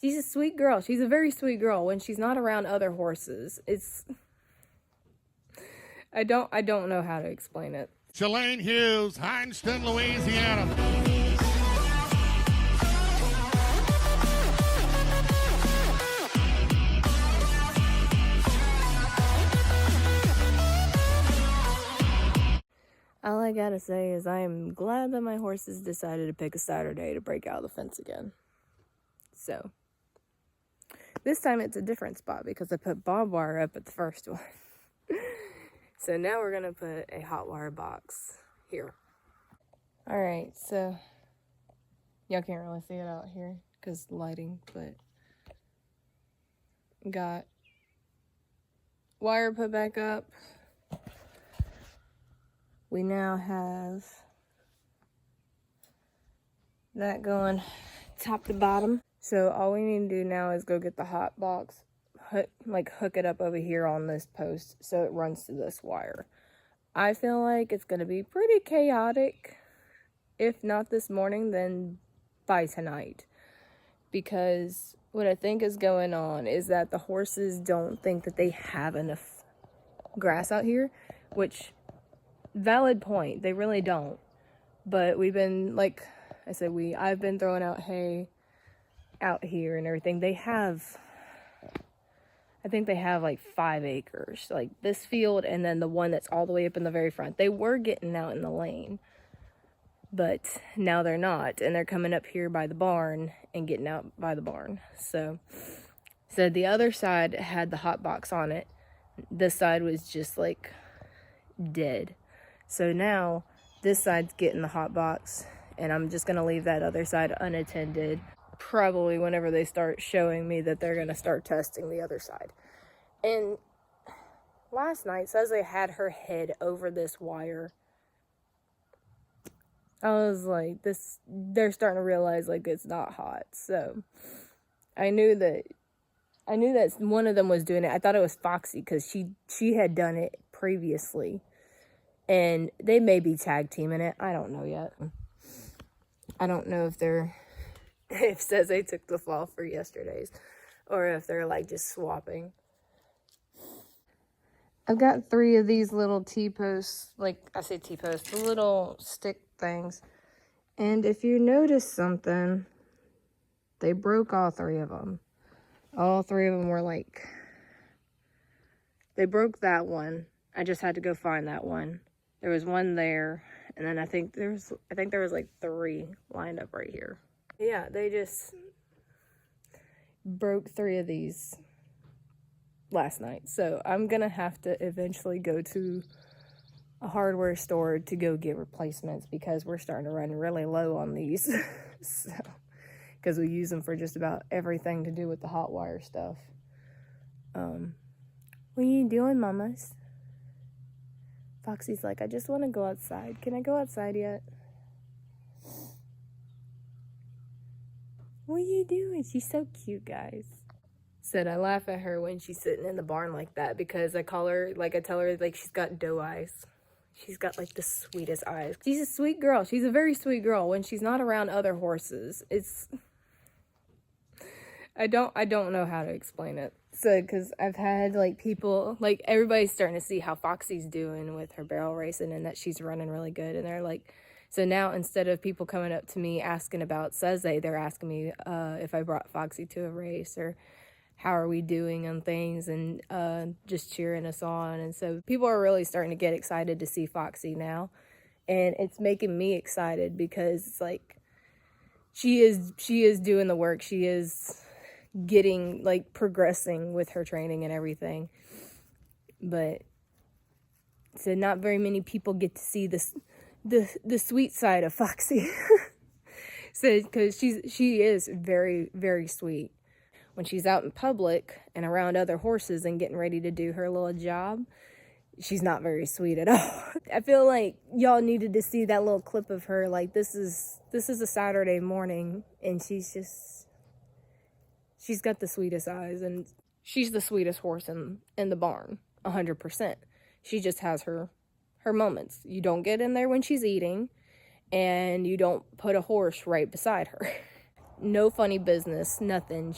She's a sweet girl. She's a very sweet girl when she's not around other horses. I don't know how to explain it. Chalayne Hughes, Hineston, Louisiana. All I gotta say is I am glad that my horses decided to pick a Saturday to break out of the fence again. So, this time it's a different spot because I put barbed wire up at the first one. So now we're gonna put a hot wire box here. Alright, so y'all can't really see it out here because lighting, but got wire put back up. We now have that going top to bottom. So all we need to do now is go get the hot box, hook it up over here on this post so it runs to this wire. I feel like it's going to be pretty chaotic. If not this morning, then by tonight. Because what I think is going on is that the horses don't think that they have enough grass out here, which... valid point, they really don't. But we've been, like I said, I've been throwing out hay out here and everything. I think they have like 5 acres, like this field and then the one that's all the way up in the very front. They were getting out in the lane, but now they're not, and they're coming up here by the barn and getting out by the barn. So the other side had the hot box on it. This side was just like dead. So now this side's getting the hot box, and I'm just going to leave that other side unattended. Probably whenever they start showing me that they're going to start testing the other side. And last night, says they had her head over this wire. I was like, they're starting to realize like it's not hot. So I knew that one of them was doing it. I thought it was Foxy because she had done it previously. And they may be tag teaming it. I don't know yet. I don't know if says they took the fall for yesterday's, or if they're like just swapping. I've got 3 of these little T-posts, like I say T-posts, the little stick things. And if you notice something, they broke all 3 of them. All 3 of them were like, they broke that one. I just had to go find that one. There was one there, and then I think there was like 3 lined up right here. Yeah, they just broke 3 of these last night. So I'm gonna have to eventually go to a hardware store to go get replacements because we're starting to run really low on these. So, because we use them for just about everything to do with the hot wire stuff. What are you doing, mamas? Foxy's like, I just want to go outside. Can I go outside yet? What are you doing? She's so cute, guys. Said I laugh at her when she's sitting in the barn like that because I tell her like she's got doe eyes. She's got like the sweetest eyes. She's a sweet girl. She's a very sweet girl when she's not around other horses. I don't know how to explain it. So, because I've had, like, people, like, everybody's starting to see how Foxy's doing with her barrel racing and that she's running really good. And they're like, so now instead of people coming up to me asking about Seze, they're asking me if I brought Foxy to a race or how are we doing on things and just cheering us on. And so people are really starting to get excited to see Foxy now. And it's making me excited because it's like, she is doing the work. She is getting, like, progressing with her training and everything. But so not very many people get to see the sweet side of Foxy. So because she is very, very sweet. When she's out in public and around other horses and getting ready to do her little job, she's not very sweet at all. I feel like y'all needed to see that little clip of her. Like, this is a Saturday morning and she's got the sweetest eyes, and she's the sweetest horse in the barn, 100%. She just has her moments. You don't get in there when she's eating, and you don't put a horse right beside her. no funny business, nothing.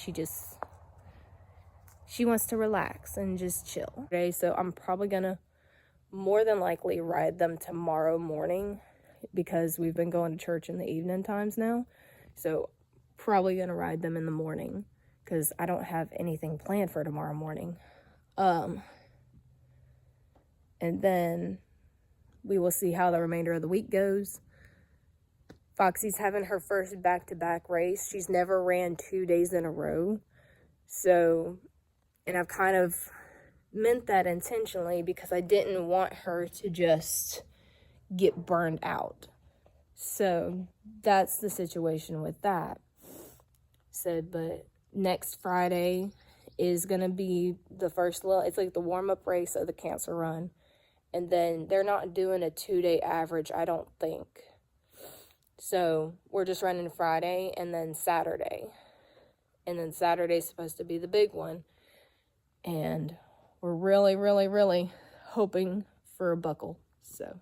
She wants to relax and just chill. Okay, so I'm probably gonna more than likely ride them tomorrow morning because we've been going to church in the evening times now. So probably gonna ride them in the morning because I don't have anything planned for tomorrow morning. And then we will see how the remainder of the week goes. Foxy's having her first back-to-back race. She's never ran 2 days in a row. So, and I've kind of meant that intentionally because I didn't want her to just get burned out. So that's the situation with that. But next Friday is going to be the first it's like the warm-up race of the cancer run. And then they're not doing a 2-day average, I don't think. So we're just running Friday and then Saturday. And then Saturday's supposed to be the big one. And we're really, really, really hoping for a buckle. So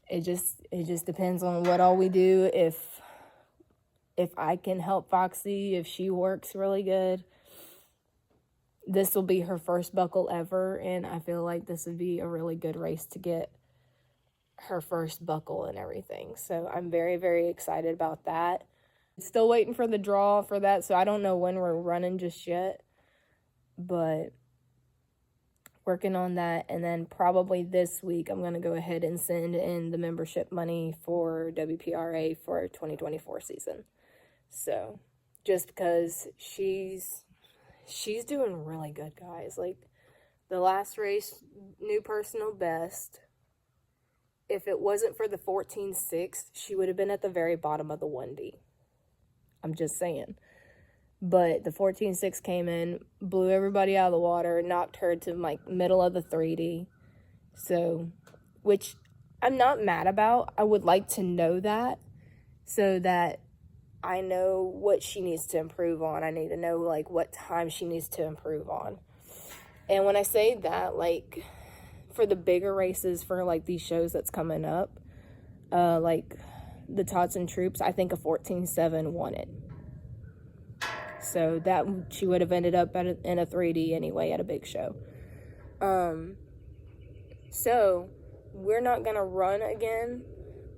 it just depends on what all we do. If I can help Foxy, if she works really good. This will be her first buckle ever, and I feel like this would be a really good race to get her first buckle and everything. So I'm very, very excited about that. Still waiting for the draw for that, so I don't know when we're running just yet. But working on that, and then probably this week I'm going to go ahead and send in the membership money for WPRA for 2024 season. So just because she's doing really good, guys. Like, the last race, new personal best. If it wasn't for the 14.6, she would have been at the very bottom of the 1D. I'm just saying. But the 14.6 came in, blew everybody out of the water, knocked her to, like, middle of the 3D. So, which I'm not mad about. I would like to know that so that I know what she needs to improve on. I need to know, like, what time she needs to improve on. And when I say that, like, for the bigger races, for, like, these shows that's coming up, like, the Tots and Troops, I think a 14.7 won it. So that she would have ended up in a 3D anyway at a big show. So we're not going to run again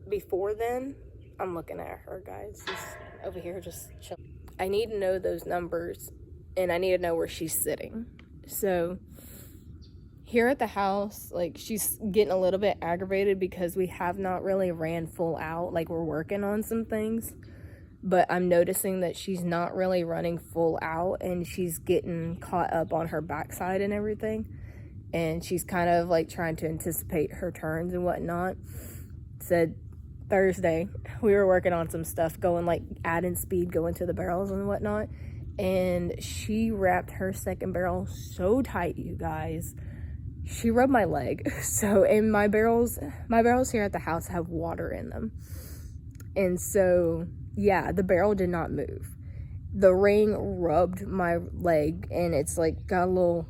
before then. I'm looking at her, guys. She's over here just chilling. I need to know those numbers, and I need to know where she's sitting. So here at the house, like, she's getting a little bit aggravated because we have not really ran full out. Like, we're working on some things, but I'm noticing that she's not really running full out, and she's getting caught up on her backside and everything. And she's kind of, like, trying to anticipate her turns and whatnot. Said Thursday, we were working on some stuff, going, like, adding speed, going to the barrels and whatnot, and she wrapped her second barrel so tight, you guys. She rubbed my leg. So, and my barrels here at the house have water in them, and so, yeah, the barrel did not move. The ring rubbed my leg, and it's, like, got a little,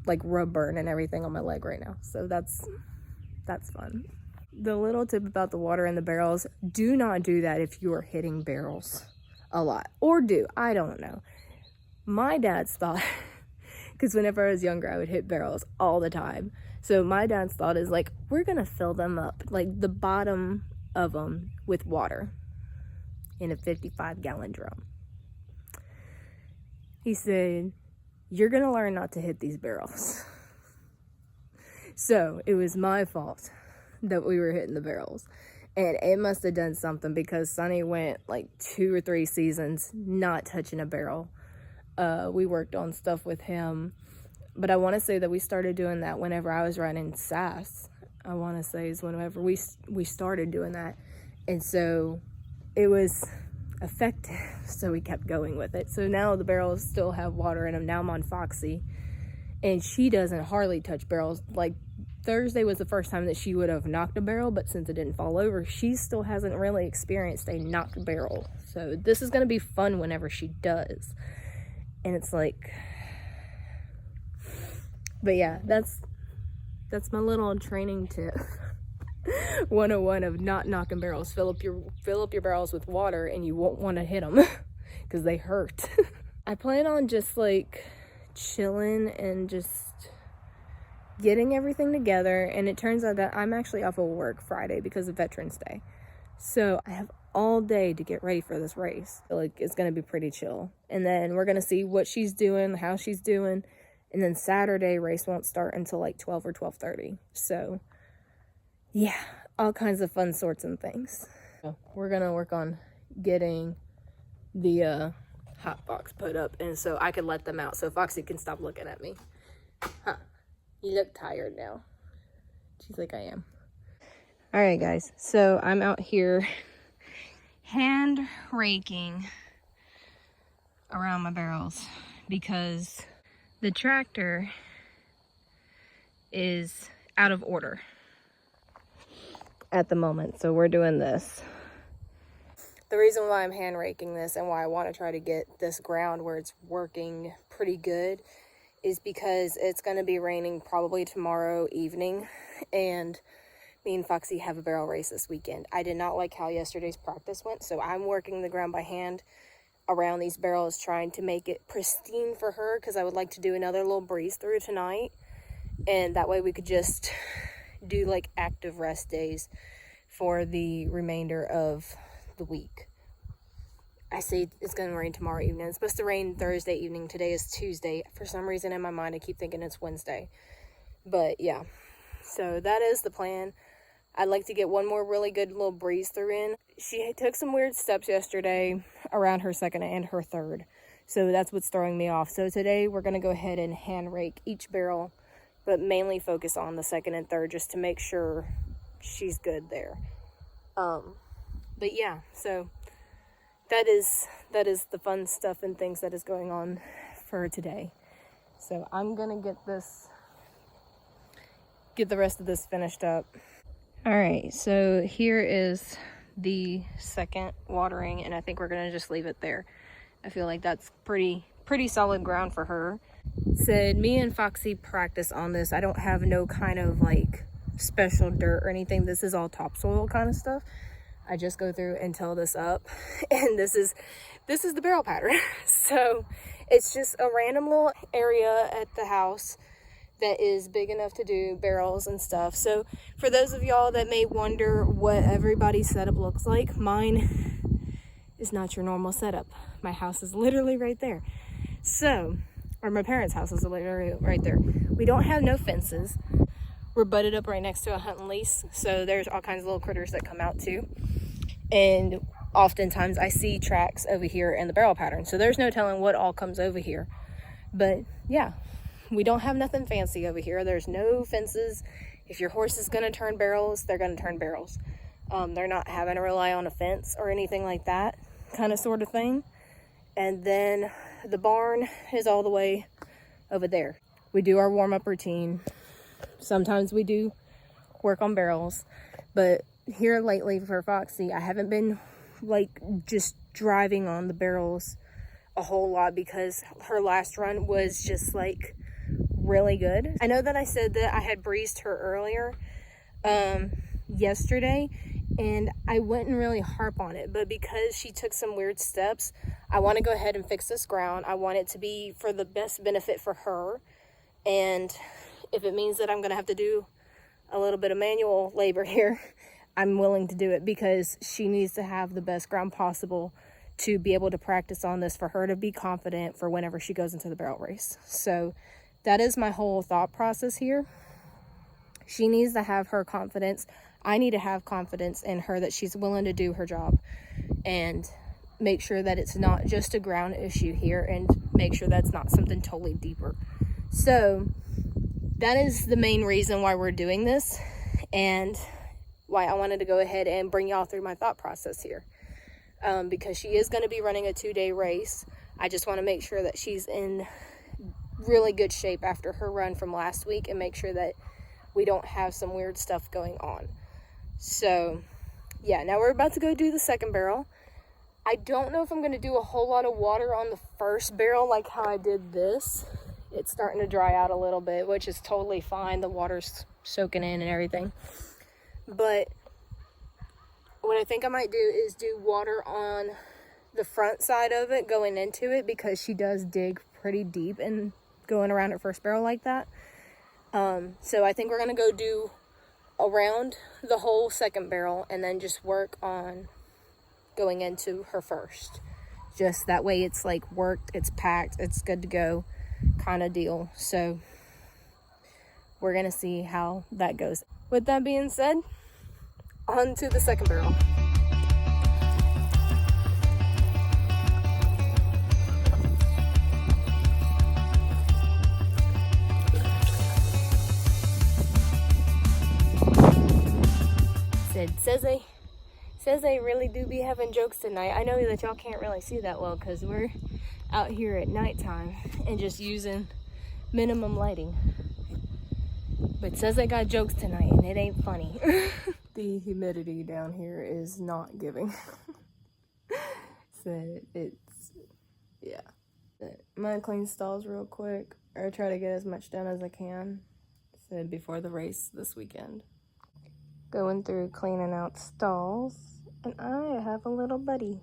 like, rub burn and everything on my leg right now, so that's fun. The little tip about the water in the barrels, do not do that if you are hitting barrels a lot. Or do, I don't know. My dad's thought, because whenever I was younger, I would hit barrels all the time. So my dad's thought is, like, we're going to fill them up, like the bottom of them, with water in a 55-gallon drum. He said, you're going to learn not to hit these barrels. So it was my fault that we were hitting the barrels, and it must have done something because Sonny went like 2 or 3 seasons not touching a barrel. We worked on stuff with him, but I want to say that we started doing that whenever I was running SAS. I want to say is whenever we started doing that, and so it was effective, so we kept going with it. So now the barrels still have water in them. Now I'm on Foxy, and she doesn't hardly touch barrels. Like, Thursday was the first time that she would have knocked a barrel, but since it didn't fall over, she still hasn't really experienced a knocked barrel. So this is going to be fun whenever she does. And it's like, but yeah, that's my little training tip. 101 of not knocking barrels. Fill up your barrels with water and you won't want to hit them because they hurt. I plan on just like chilling and just getting everything together, and it turns out that I'm actually off of work Friday because of Veterans Day. So I have all day to get ready for this race. Like, it's gonna be pretty chill. And then we're gonna see what she's doing, how she's doing, and then Saturday race won't start until like 12 or 12:30. So yeah, all kinds of fun sorts and things. So we're gonna work on getting the hot box put up, and so I can let them out so Foxy can stop looking at me. Huh. You look tired now. She's like, I am. All right, guys. So I'm out here hand raking around my barrels because the tractor is out of order at the moment. So we're doing this. The reason why I'm hand raking this and why I want to try to get this ground where it's working pretty good is because it's going to be raining probably tomorrow evening, and me and Foxy have a barrel race this weekend. I did not like how yesterday's practice went, so I'm working the ground by hand around these barrels, trying to make it pristine for her, because I would like to do another little breeze through tonight, and that way we could just do like active rest days for the remainder of the week. I say it's going to rain tomorrow evening. It's supposed to rain Thursday evening. Today is Tuesday. For some reason in my mind, I keep thinking it's Wednesday. But yeah, so that is the plan. I'd like to get one more really good little breeze through in. She took some weird steps yesterday around her second and her third. So that's what's throwing me off. So today we're going to go ahead and hand rake each barrel, but mainly focus on the second and third just to make sure she's good there. But yeah, so that is the fun stuff and things that is going on for today. So I'm gonna get the rest of this finished up. All right, so here is the second watering, and I think we're gonna just leave it there. I feel like that's pretty solid ground for her. Said me and Foxy practice on this. I don't have no kind of like special dirt or anything. This is all topsoil kind of stuff. I just go through and till this up, and this is the barrel pattern. So it's just a random little area at the house that is big enough to do barrels and stuff. So for those of y'all that may wonder what everybody's setup looks like, mine is not your normal setup. My house is literally right there. So, or my parents' house is literally right there. We don't have no fences. We're butted up right next to a hunting lease, so there's all kinds of little critters that come out too. And oftentimes I see tracks over here in the barrel pattern, so there's no telling what all comes over here. But yeah, we don't have nothing fancy over here. There's no fences. If your horse is going to turn barrels, they're going to turn barrels. They're not having to rely on a fence or anything like that kind of sort of thing. And then the barn is all the way over there. We do our warm-up routine. Sometimes we do work on barrels, but here lately for Foxy, I haven't been like just driving on the barrels a whole lot because her last run was just like really good. I know that I said that I had breezed her earlier yesterday, and I wouldn't really harp on it, but because she took some weird steps, I want to go ahead and fix this ground. I want it to be for the best benefit for her, and if it means that I'm going to have to do a little bit of manual labor here, I'm willing to do it, because she needs to have the best ground possible to be able to practice on this, for her to be confident for whenever she goes into the barrel race. So that is my whole thought process here. She needs to have her confidence. I need to have confidence in her that she's willing to do her job and make sure that it's not just a ground issue here, and make sure that's not something totally deeper. So that is the main reason why we're doing this, and why I wanted to go ahead and bring y'all through my thought process here. Because she is going to be running a 2-day race. I just want to make sure that she's in really good shape after her run from last week, and make sure that we don't have some weird stuff going on. So yeah, now we're about to go do the second barrel. I don't know if I'm going to do a whole lot of water on the first barrel like how I did this. It's starting to dry out a little bit, which is totally fine. The water's soaking in and everything. But what I think I might do is do water on the front side of it going into it, because she does dig pretty deep and going around her first barrel like that. So I think we're gonna go do around the whole second barrel and then just work on going into her first. Just that way it's like worked, it's packed, it's good to go kind of deal. So we're gonna see how that goes. With that being said, on to the second barrel. Says they really do be having jokes tonight. I know that y'all can't really see that well because we're out here at nighttime and just using minimum lighting. But says they got jokes tonight and it ain't funny. The humidity down here is not giving. So it's, yeah. I'm gonna clean stalls real quick, or try to get as much done as I can, so before the race this weekend. Going through cleaning out stalls, and I have a little buddy,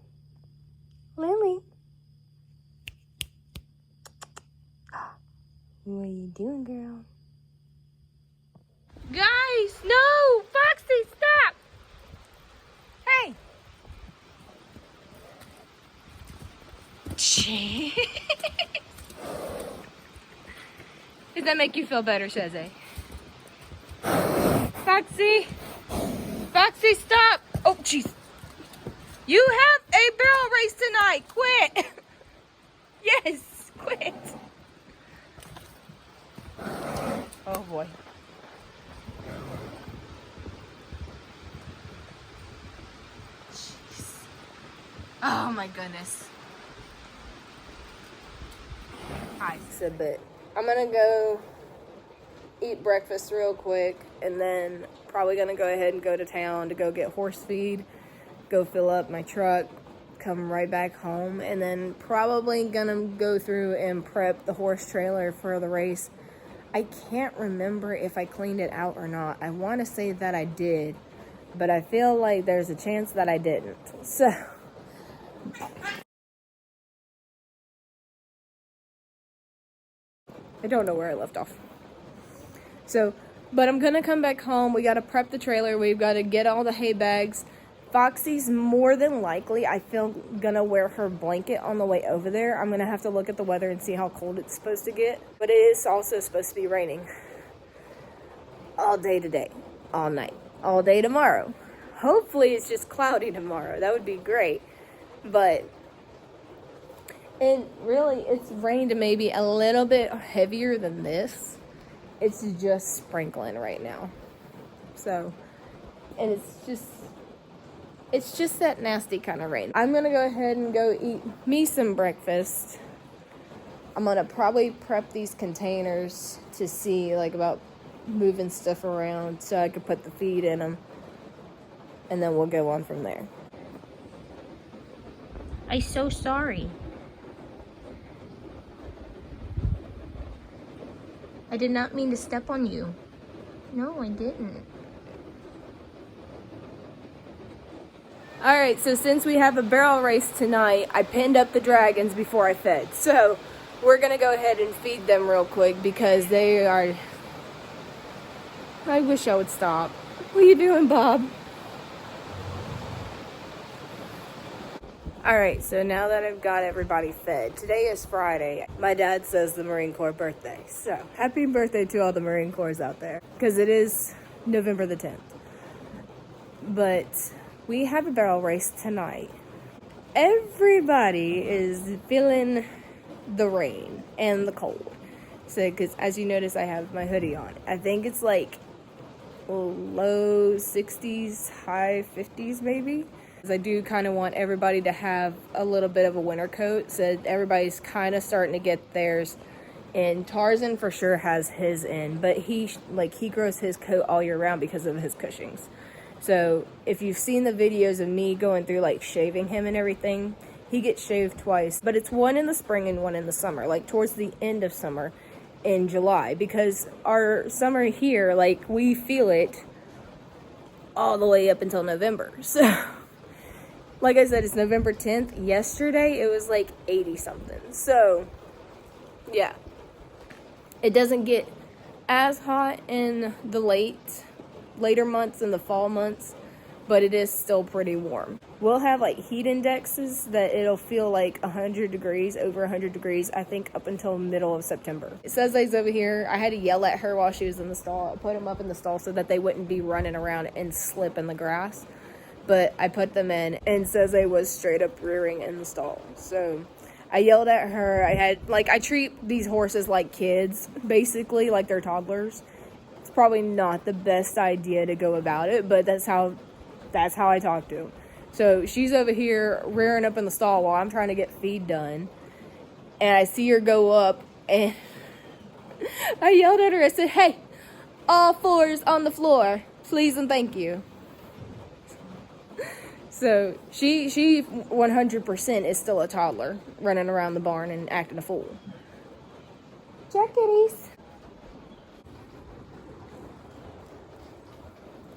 Lily. What are you doing, girl? Guys, no! Foxy, stop! Hey! Jeez. Does that make you feel better, Sheze? Foxy! Foxy, stop! Oh, jeez. You have a barrel race tonight. Quit! Yes, quit. Oh, boy. Jeez. Oh, my goodness. Hi. So, but I'm gonna go eat breakfast real quick, and then probably gonna go ahead and go to town to go get horse feed, go fill up my truck, come right back home, and then probably gonna go through and prep the horse trailer for the race. I can't remember if I cleaned it out or not. I want to say that I did, but I feel like there's a chance that I didn't. So I don't know where I left off. So, but I'm gonna come back home. We gotta prep the trailer. We've gotta get all the hay bags. Foxy's more than likely, I feel, gonna wear her blanket on the way over there. I'm gonna have to look at the weather and see how cold it's supposed to get. But it is also supposed to be raining all day today, all night, all day tomorrow. Hopefully it's just cloudy tomorrow. That would be great. But, and really, it's rained maybe a little bit heavier than this. It's just sprinkling right now. So, and it's just that nasty kind of rain. I'm gonna go ahead and go eat me some breakfast. I'm gonna probably prep these containers to see like about moving stuff around so I could put the feed in them, and then we'll go on from there. I'm so sorry. I did not mean to step on you. No, I didn't. Alright, so since we have a barrel race tonight, I pinned up the dragons before I fed. So, we're going to go ahead and feed them real quick because they are... I wish I would stop. What are you doing, Bob? Alright, so now that I've got everybody fed, today is Friday. My dad says the Marine Corps birthday. So, happy birthday to all the Marine Corps out there. Because it is November the 10th. But we have a barrel race tonight. Everybody is feeling the rain and the cold. So, because as you notice, I have my hoodie on. I think it's like low 60s, high 50s maybe. I do kind of want everybody to have a little bit of a winter coat, so everybody's kind of starting to get theirs. And Tarzan for sure has his in, but he grows his coat all year round because of his Cushing's. So if you've seen the videos of me going through like shaving him and everything, he gets shaved twice, but it's one in the spring and one in the summer, like towards the end of summer in July, because our summer here, like we feel it all the way up until November. So, like I said, it's November 10th. Yesterday, it was like 80 something. So, yeah. It doesn't get as hot in the later months and the fall months, but it is still pretty warm. We'll have like heat indexes that it'll feel like 100 degrees, over 100 degrees, I think up until middle of September. Sezai's over here. I had to yell at her while she was in the stall. I put them up in the stall so that they wouldn't be running around and slip in the grass. But I put them in, and Sezai was straight up rearing in the stall. So I yelled at her. I treat these horses like kids, basically, like they're toddlers. It's probably not the best idea to go about it, but that's how I talk to them. So she's over here rearing up in the stall while I'm trying to get feed done. And I see her go up, and I yelled at her. I said, "Hey, all fours on the floor, please and thank you." So she 100% is still a toddler running around the barn and acting a fool. Check kitties.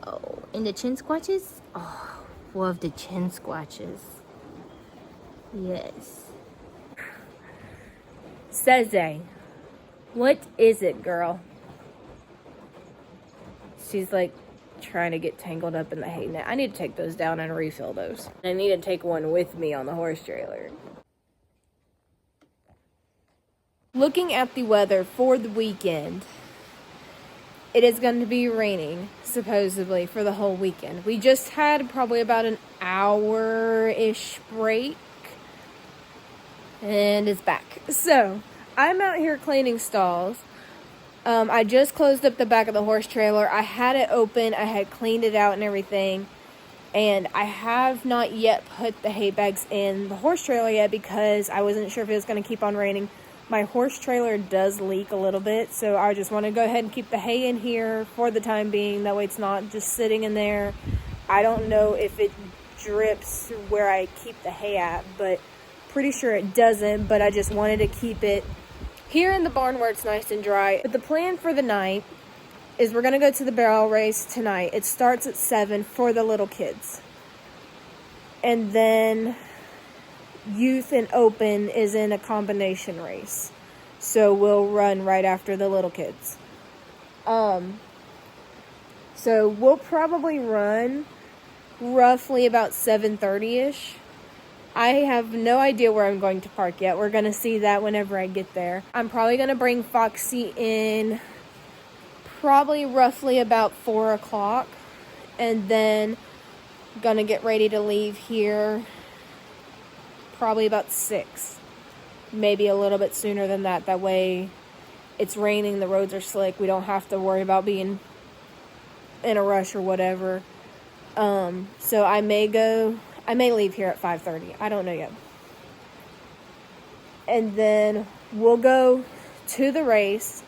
Oh, and the chin squatches? Oh, love the chin squatches. Yes. Sezai, what is it, girl? She's like trying to get tangled up in the hay net. I need to take those down and refill those. I need to take one with me on the horse trailer. Looking at the weather for the weekend, it is going to be raining, supposedly, for the whole weekend. We just had probably about an hour-ish break, and it's back. So, I'm out here cleaning stalls. I just closed up the back of the horse trailer. I had it open. I had cleaned it out and everything. And I have not yet put the hay bags in the horse trailer yet because I wasn't sure if it was going to keep on raining. My horse trailer does leak a little bit, so I just want to go ahead and keep the hay in here for the time being. That way it's not just sitting in there. I don't know if it drips where I keep the hay at, but pretty sure it doesn't. But I just wanted to keep it here in the barn where it's nice and dry. But the plan for the night is we're going to go to the barrel race tonight. It starts at 7 for the little kids. And then youth and open is in a combination race. So we'll run right after the little kids. So we'll probably run roughly about 7:30-ish. I have no idea where I'm going to park yet. We're going to see that whenever I get there. I'm probably going to bring Foxy in probably roughly about 4 o'clock. And then going to get ready to leave here probably about 6. Maybe a little bit sooner than that. That way it's raining, the roads are slick. We don't have to worry about being in a rush or whatever. So I may leave here at 5:30. I don't know yet. And then we'll go to the race.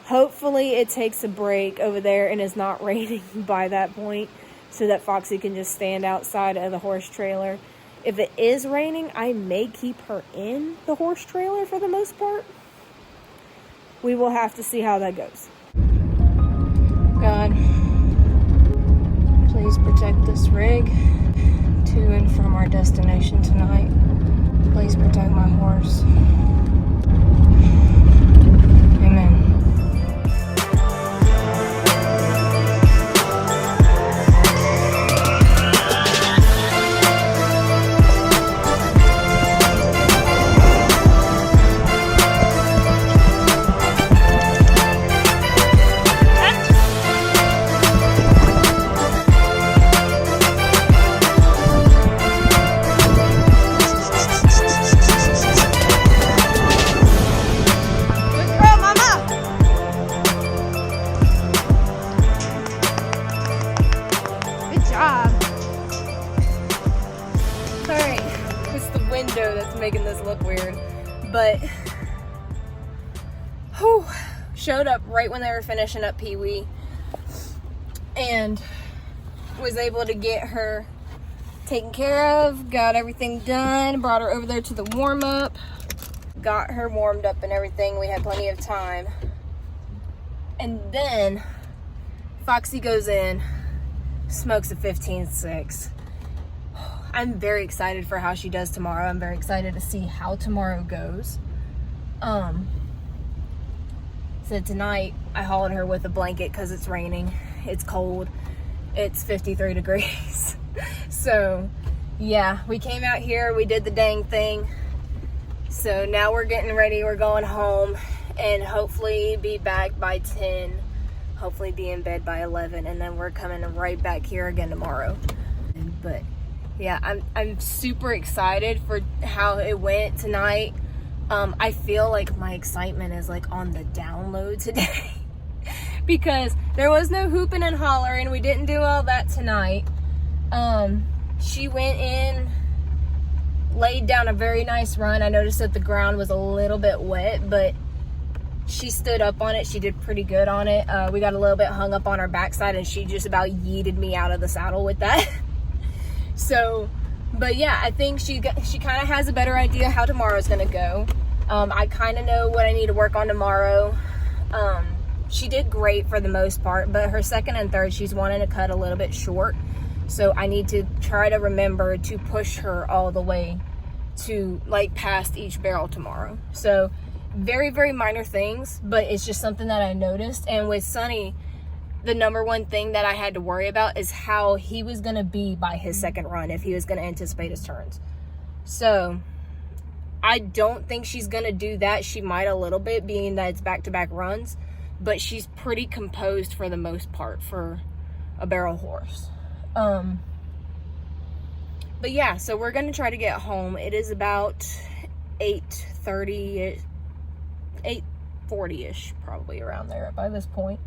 Hopefully it takes a break over there and is not raining by that point so that Foxy can just stand outside of the horse trailer. If it is raining, I may keep her in the horse trailer for the most part. We will have to see how that goes. God, please protect this rig to and from our destination tonight. Please protect my horse. Amen. Making this look weird, but showed up right when they were finishing up Pee Wee and was able to get her taken care of, got everything done, brought her over there to the warm-up, got her warmed up and everything. We had plenty of time. And then Foxy goes in, smokes a 15.6. I'm very excited for how she does tomorrow. I'm very excited to see how tomorrow goes. So tonight I hauled her with a blanket because it's raining. It's cold. It's 53 degrees. So yeah, we came out here, we did the dang thing. So now we're getting ready, we're going home, and hopefully be back by 10, hopefully be in bed by 11, and then we're coming right back here again tomorrow. But yeah, I'm super excited for how it went tonight. I feel like my excitement is like on the download today because there was no hooping and hollering. We didn't do all that tonight. She went in, laid down a very nice run. I noticed that the ground was a little bit wet, but she stood up on it. She did pretty good on it. We got a little bit hung up on her backside, and she just about yeeted me out of the saddle with that. So, but yeah, I think she kind of has a better idea how tomorrow's gonna go. I kind of know what I need to work on tomorrow. She did great for the most part, but her second and third, she's wanting to cut a little bit short. So I need to try to remember to push her all the way to like past each barrel tomorrow. So very, very minor things, but it's just something that I noticed. And with Sonny, the number one thing that I had to worry about is how he was going to be by his second run, if he was going to anticipate his turns. So I don't think she's going to do that. She might a little bit, being that it's back-to-back runs, but she's pretty composed for the most part for a barrel horse. But yeah, so we're going to try to get home. It is about 8:30, 8:40-ish, probably around there by this point.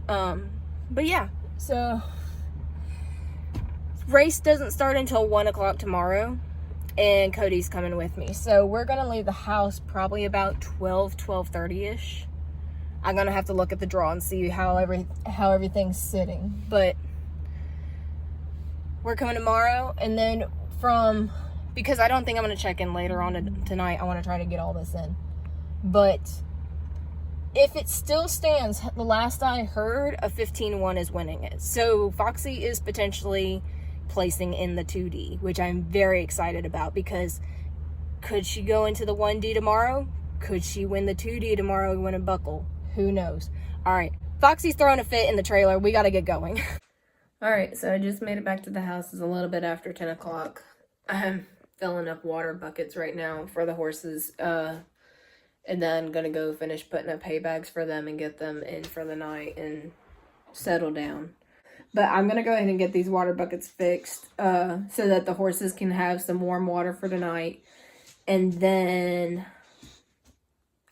But yeah, so race doesn't start until 1 o'clock tomorrow, and Cody's coming with me. So we're going to leave the house probably about 12:30-ish. I'm going to have to look at the draw and see how everything's sitting, but we're coming tomorrow. And then because I don't think I'm going to check in later on tonight, I want to try to get all this in. But if it still stands, the last I heard, a 15-1 is winning it. So Foxy is potentially placing in the 2D, which I'm very excited about, because could she go into the 1D tomorrow? Could she win the 2D tomorrow and win a buckle? Who knows? All right, Foxy's throwing a fit in the trailer. We got to get going. All right, so I just made it back to the house. It's a little bit after 10 o'clock. I'm filling up water buckets right now for the horses, and then gonna go finish putting up hay bags for them and get them in for the night and settle down. But I'm gonna go ahead and get these water buckets fixed so that the horses can have some warm water for tonight. And then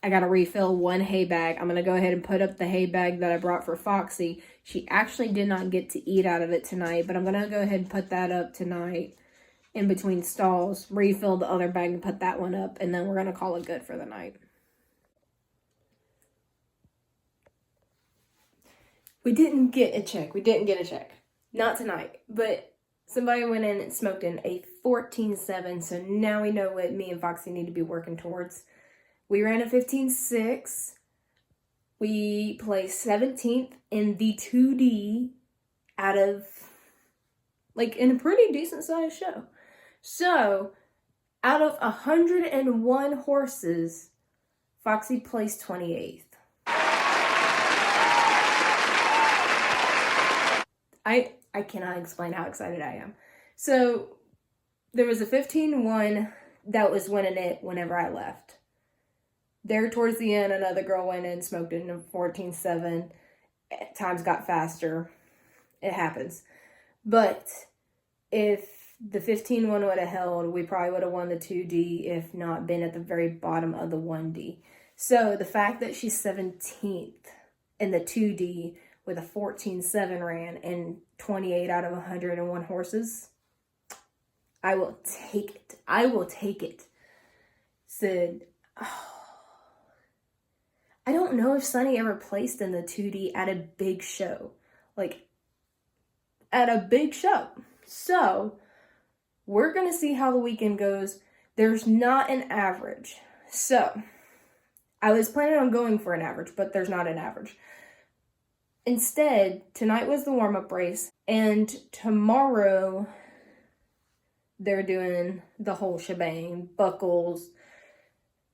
I gotta refill one hay bag. I'm gonna go ahead and put up the hay bag that I brought for Foxy. She actually did not get to eat out of it tonight, but I'm gonna go ahead and put that up tonight in between stalls, refill the other bag and put that one up, and then we're gonna call it good for the night. We didn't get a check. Not tonight. But somebody went in and smoked in a 14.7, so now we know what me and Foxy need to be working towards. We ran a 15.6. We placed 17th in the 2D out of, like, in a pretty decent sized show. So, out of 101 horses, Foxy placed 28th. I cannot explain how excited I am. So, there was a 15-1 that was winning it whenever I left. There towards the end, another girl went in and smoked it in a 14.7. Times got faster. It happens. But if the 15-1 would have held, we probably would have won the 2D, if not been at the very bottom of the 1D. So the fact that she's 17th in the 2D with a 14.7 ran and 28 out of 101 horses, I will take it. I will take it. Said, oh, I don't know if Sonny ever placed in the 2D at a big show. Like, at a big show. So, we're going to see how the weekend goes. There's not an average. So, I was planning on going for an average, but there's not an average. Instead, tonight was the warm-up race, and tomorrow they're doing the whole shebang, buckles.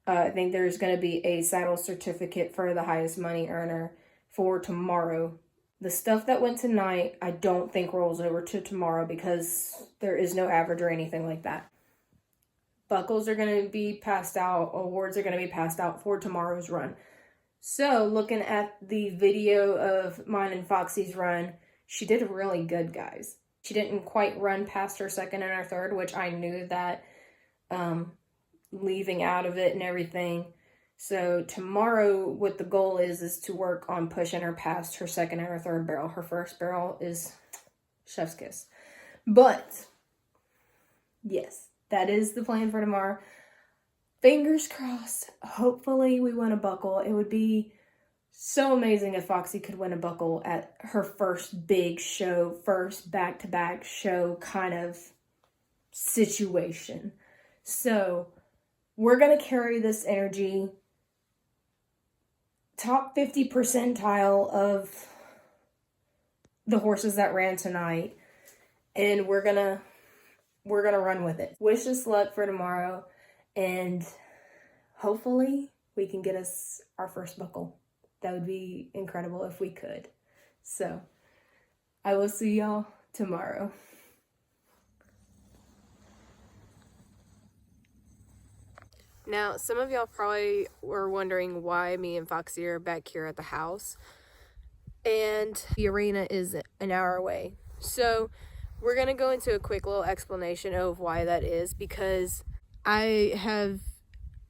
I think there's going to be a saddle certificate for the highest money earner for tomorrow. The stuff that went tonight, I don't think rolls over to tomorrow because there is no average or anything like that. Buckles are going to be passed out. Awards are going to be passed out for tomorrow's run. So, looking at the video of mine and Foxy's run, she did really good, guys. She didn't quite run past her second and her third, which I knew that leaving out of it and everything. So tomorrow, what the goal is to work on pushing her past her second and her third barrel. Her first barrel is chef's kiss. But, yes, that is the plan for tomorrow. Fingers crossed. Hopefully we win a buckle. It would be so amazing if Foxy could win a buckle at her first big show, first back-to-back show kind of situation. So, we're going to carry this energy. Top 50 percentile of the horses that ran tonight, and we're gonna run with it. Wish us luck for tomorrow, and hopefully we can get us our first buckle. That would be incredible if we could. So I will see y'all tomorrow. Now, some of y'all probably were wondering why me and Foxy are back here at the house. And the arena is an hour away. So, we're going to go into a quick little explanation of why that is. Because I have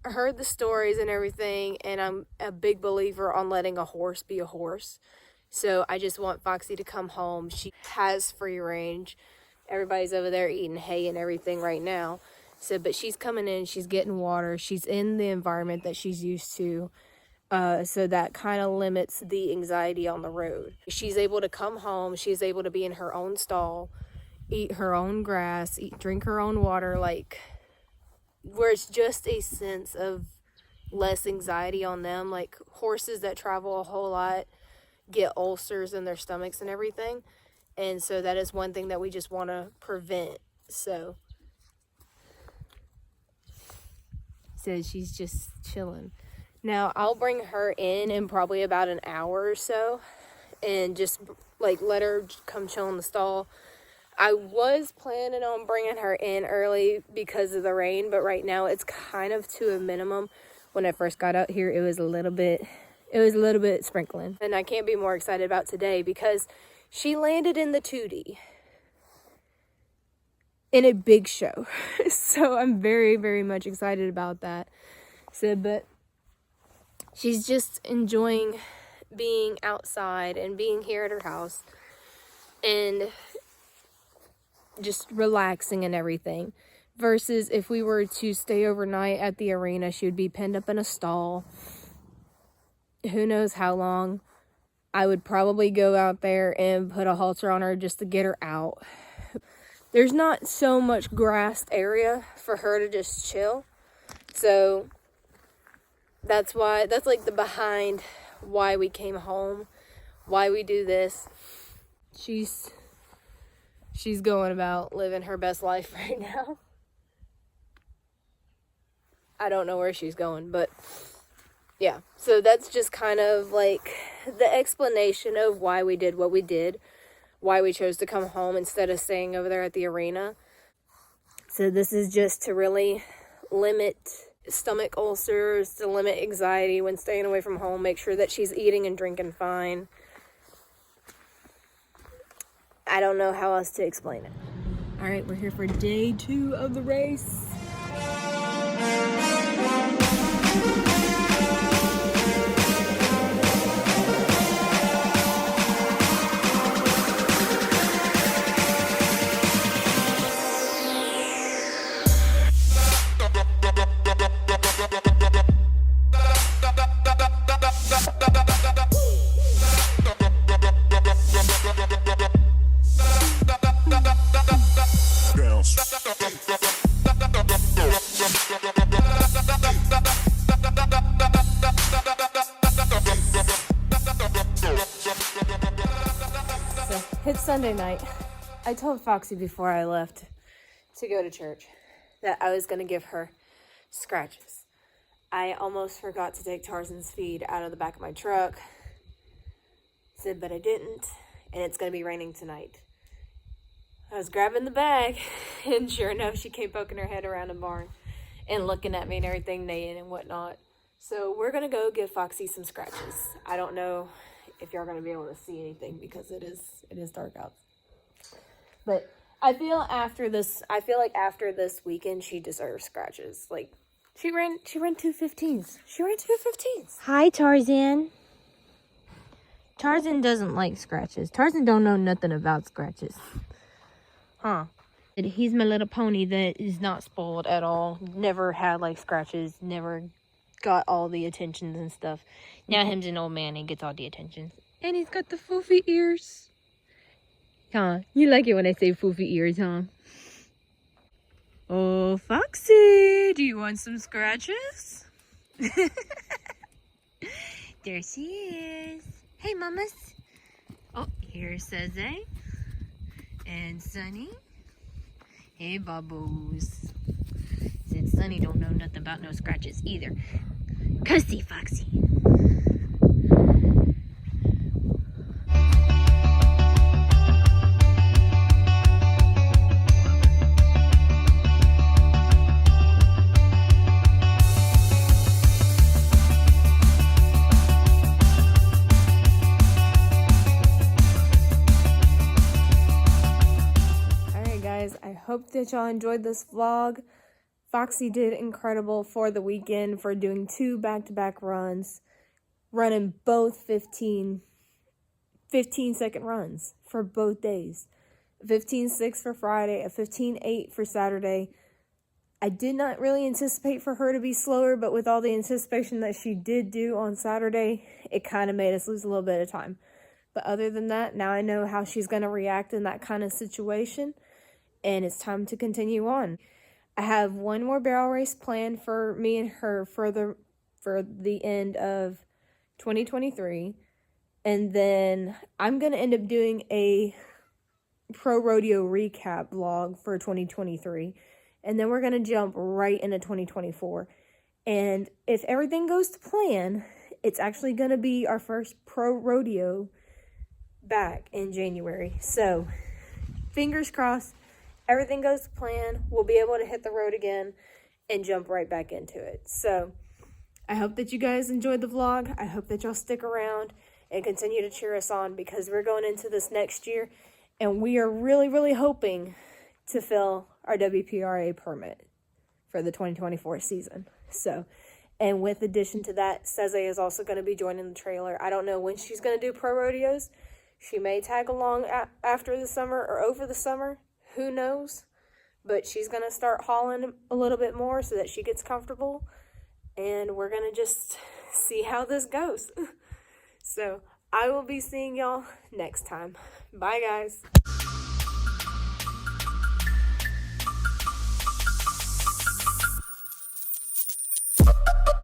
heard the stories and everything. And I'm a big believer on letting a horse be a horse. So, I just want Foxy to come home. She has free range. Everybody's over there eating hay and everything right now. So, but she's coming in, she's getting water, she's in the environment that she's used to, so that kind of limits the anxiety on the road. She's able to come home, she's able to be in her own stall, eat her own grass, drink her own water, like, where it's just a sense of less anxiety on them. Like, horses that travel a whole lot get ulcers in their stomachs and everything, and so that is one thing that we just want to prevent. So she's just chilling. Now, I'll bring her in probably about an hour or so and just like let her come chill in the stall. I was planning on bringing her in early because of the rain, but right now it's kind of to a minimum. When I first got out here, it was a little bit sprinkling. And I can't be more excited about today because she landed in the 2D. In a big show. So I'm very, very much excited about that. So, but she's just enjoying being outside and being here at her house and just relaxing and everything. Versus if we were to stay overnight at the arena, she would be pinned up in a stall. Who knows how long. I would probably go out there and put a halter on her just to get her out. There's not so much grassed area for her to just chill. So that's like the behind why we came home, why we do this. She's going about living her best life right now. I don't know where she's going, but yeah. So that's just kind of like the explanation of why we did what we did. Why we chose to come home instead of staying over there at the arena. So this is just to really limit stomach ulcers, to limit anxiety when staying away from home, make sure that she's eating and drinking fine. I don't know how else to explain it. All right, we're here for day 2 of the race. Sunday night, I told Foxy before I left to go to church that I was going to give her scratches. I almost forgot to take Tarzan's feed out of the back of my truck. Said, but I didn't, and it's going to be raining tonight. I was grabbing the bag, and sure enough, she came poking her head around the barn and looking at me and everything, neighing and whatnot. So we're going to go give Foxy some scratches. I don't know if y'all are going to be able to see anything because it is dark out. But I feel like after this weekend, she deserves scratches. Like, she ran 2:15s. She ran 2:15s. Hi, Tarzan. Tarzan doesn't like scratches. Tarzan don't know nothing about scratches. Huh. He's my little pony that is not spoiled at all. Never had, like, scratches. Never got all the attentions and stuff. Now him's an old man and gets all the attentions. And he's got the foofy ears. Huh? You like it when I say foofy ears, huh? Oh, Foxy, do you want some scratches? There she is. Hey, mamas. Oh, here's Seze. And Sunny. Hey, babos. Said Sunny don't know nothing about no scratches either. Cussy, Foxy. I hope that y'all enjoyed this vlog. Foxy did incredible for the weekend for doing 2 back-to-back runs, running both 15-second runs for both days. 15:6 for Friday, a 15:8 for Saturday. I did not really anticipate for her to be slower, but with all the anticipation that she did do on Saturday, it kind of made us lose a little bit of time. But other than that, now I know how she's going to react in that kind of situation. And it's time to continue on. I have one more barrel race planned for me and her for the end of 2023. And then I'm going to end up doing a Pro Rodeo recap vlog for 2023. And then we're going to jump right into 2024. And if everything goes to plan, it's actually going to be our first Pro Rodeo back in January. So, fingers crossed. Everything goes to plan, we'll be able to hit the road again and jump right back into it. So, I hope that you guys enjoyed the vlog. I hope that y'all stick around and continue to cheer us on because we're going into this next year and we are really, really hoping to fill our WPRA permit for the 2024 season. So, and with addition to that, Seze is also going to be joining the trailer. I don't know when she's going to do pro rodeos. She may tag along after the summer or over the summer. Who knows? But she's going to start hauling a little bit more so that she gets comfortable. And we're going to just see how this goes. So, I will be seeing y'all next time. Bye, guys.